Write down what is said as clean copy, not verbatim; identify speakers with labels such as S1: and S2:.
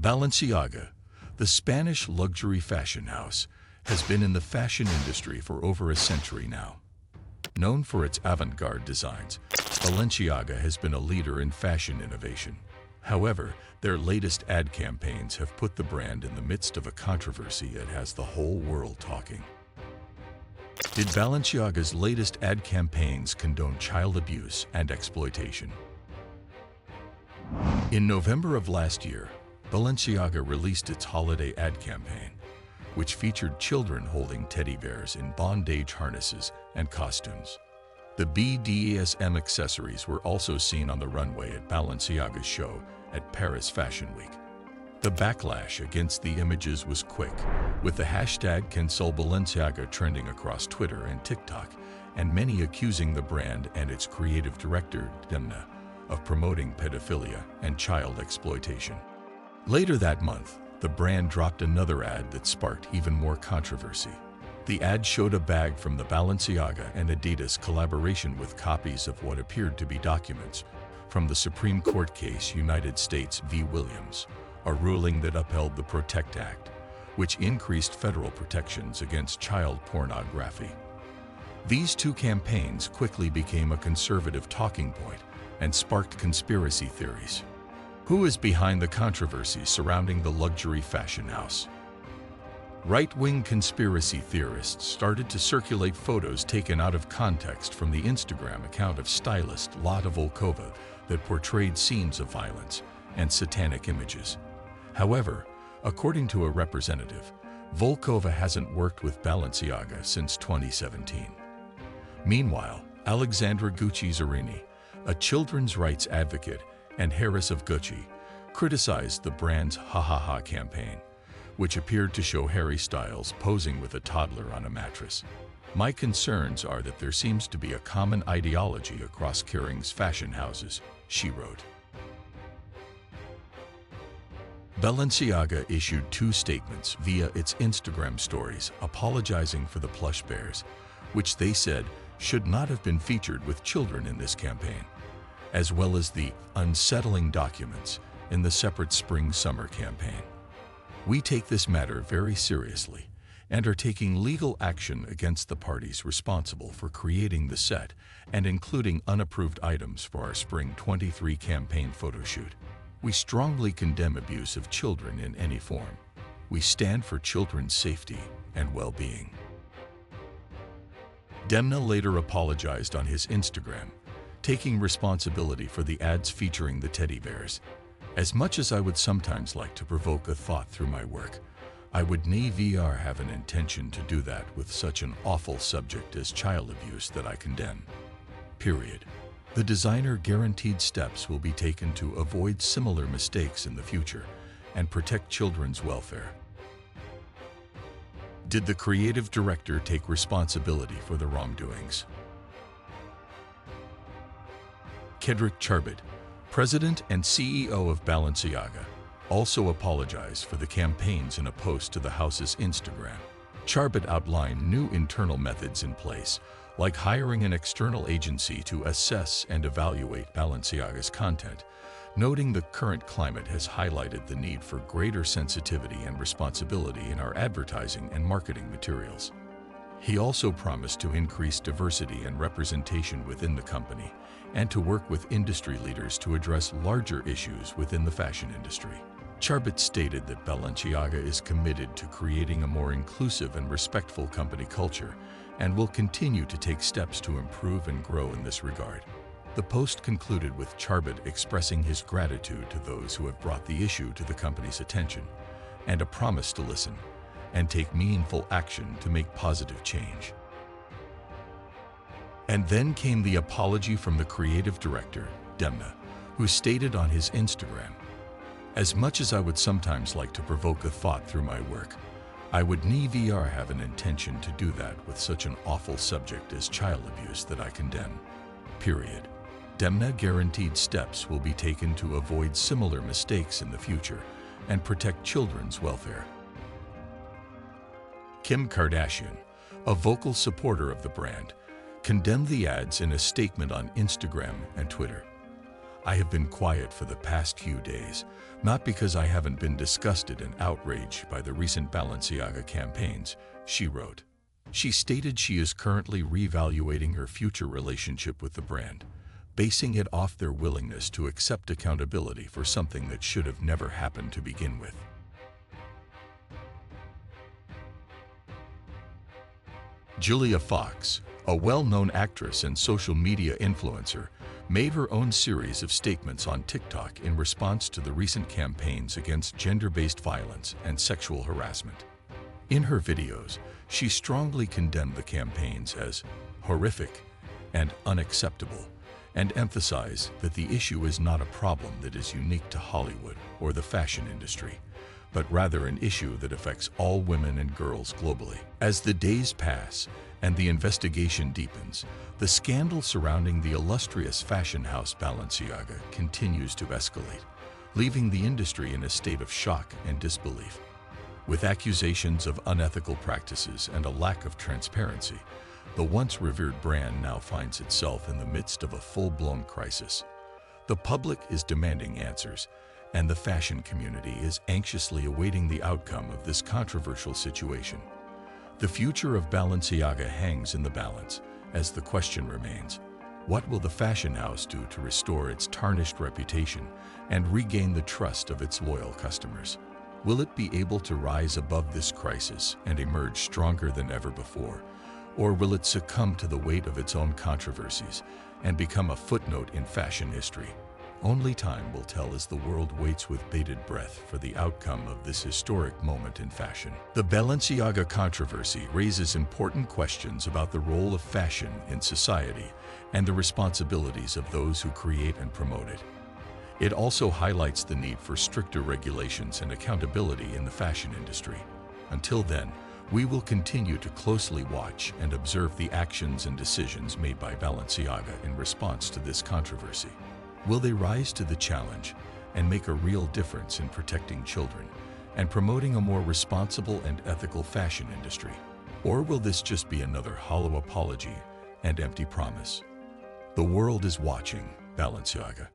S1: Balenciaga, the Spanish luxury fashion house, has been in the fashion industry for over a century now. Known for its avant-garde designs, Balenciaga has been a leader in fashion innovation. However, their latest ad campaigns have put the brand in the midst of a controversy that has the whole world talking. Did Balenciaga's latest ad campaigns condone child abuse and exploitation? In November of last year, Balenciaga released its holiday ad campaign, which featured children holding teddy bears in bondage harnesses and costumes. The BDSM accessories were also seen on the runway at Balenciaga's show at Paris Fashion Week. The backlash against the images was quick, with the hashtag #CancelBalenciaga trending across Twitter and TikTok, and many accusing the brand and its creative director, Demna, of promoting pedophilia and child exploitation. Later that month, the brand dropped another ad that sparked even more controversy. The ad showed a bag from the Balenciaga and Adidas collaboration with copies of what appeared to be documents from the Supreme Court case United States v. Williams, a ruling that upheld the PROTECT Act, which increased federal protections against child pornography. These two campaigns quickly became a conservative talking point and sparked conspiracy theories. Who is behind the controversy surrounding the luxury fashion house? Right-wing conspiracy theorists started to circulate photos taken out of context from the Instagram account of stylist Lotta Volkova that portrayed scenes of violence and satanic images. However, according to a representative, Volkova hasn't worked with Balenciaga since 2017. Meanwhile, Alexandra Gucci-Zerini, a children's rights advocate and heiress of Gucci, criticized the brand's Ha Ha Ha campaign, which appeared to show Harry Styles posing with a toddler on a mattress. My concerns are that there seems to be a common ideology across Kering's fashion houses, she wrote. Balenciaga issued two statements via its Instagram stories apologizing for the plush bears, which they said should not have been featured with children in this campaign, as well as the unsettling documents in the separate spring-summer campaign. We take this matter very seriously and are taking legal action against the parties responsible for creating the set and including unapproved items for our Spring 23 campaign photo shoot. We strongly condemn abuse of children in any form. We stand for children's safety and well-being. Demna later apologized on his Instagram, taking responsibility for the ads featuring the teddy bears. As much as I would sometimes like to provoke a thought through my work, I would never have an intention to do that with such an awful subject as child abuse that I condemn. Period. The designer guaranteed steps will be taken to avoid similar mistakes in the future and protect children's welfare. Did the creative director take responsibility for the wrongdoings? Kedrick Charbit, president and CEO of Balenciaga, also apologized for the campaigns in a post to the house's Instagram. Charbit outlined new internal methods in place, like hiring an external agency to assess and evaluate Balenciaga's content, noting the current climate has highlighted the need for greater sensitivity and responsibility in our advertising and marketing materials. He also promised to increase diversity and representation within the company and to work with industry leaders to address larger issues within the fashion industry. Charbit stated that Balenciaga is committed to creating a more inclusive and respectful company culture and will continue to take steps to improve and grow in this regard. The post concluded with Charbit expressing his gratitude to those who have brought the issue to the company's attention and a promise to listen and take meaningful action to make positive change. And then came the apology from the creative director, Demna, who stated on his Instagram, "As much as I would sometimes like to provoke a thought through my work, I would never have an intention to do that with such an awful subject as child abuse that I condemn. Period. Demna guaranteed steps will be taken to avoid similar mistakes in the future and protect children's welfare." Kim Kardashian, a vocal supporter of the brand, condemned the ads in a statement on Instagram and Twitter. I have been quiet for the past few days, not because I haven't been disgusted and outraged by the recent Balenciaga campaigns, she wrote. She stated she is currently reevaluating her future relationship with the brand, basing it off their willingness to accept accountability for something that should have never happened to begin with. Julia Fox, a well-known actress and social media influencer, made her own series of statements on TikTok in response to the recent campaigns against gender-based violence and sexual harassment. In her videos, she strongly condemned the campaigns as horrific and unacceptable, and emphasized that the issue is not a problem that is unique to Hollywood or the fashion industry, but rather an issue that affects all women and girls globally. As the days pass and the investigation deepens, the scandal surrounding the illustrious fashion house Balenciaga continues to escalate, leaving the industry in a state of shock and disbelief. With accusations of unethical practices and a lack of transparency, the once revered brand now finds itself in the midst of a full-blown crisis. The public is demanding answers, and the fashion community is anxiously awaiting the outcome of this controversial situation. The future of Balenciaga hangs in the balance, as the question remains, what will the fashion house do to restore its tarnished reputation and regain the trust of its loyal customers? Will it be able to rise above this crisis and emerge stronger than ever before? Or will it succumb to the weight of its own controversies and become a footnote in fashion history? Only time will tell as the world waits with bated breath for the outcome of this historic moment in fashion. The Balenciaga controversy raises important questions about the role of fashion in society and the responsibilities of those who create and promote it. It also highlights the need for stricter regulations and accountability in the fashion industry. Until then, we will continue to closely watch and observe the actions and decisions made by Balenciaga in response to this controversy. Will they rise to the challenge and make a real difference in protecting children and promoting a more responsible and ethical fashion industry? Or will this just be another hollow apology and empty promise? The world is watching. Balenciaga.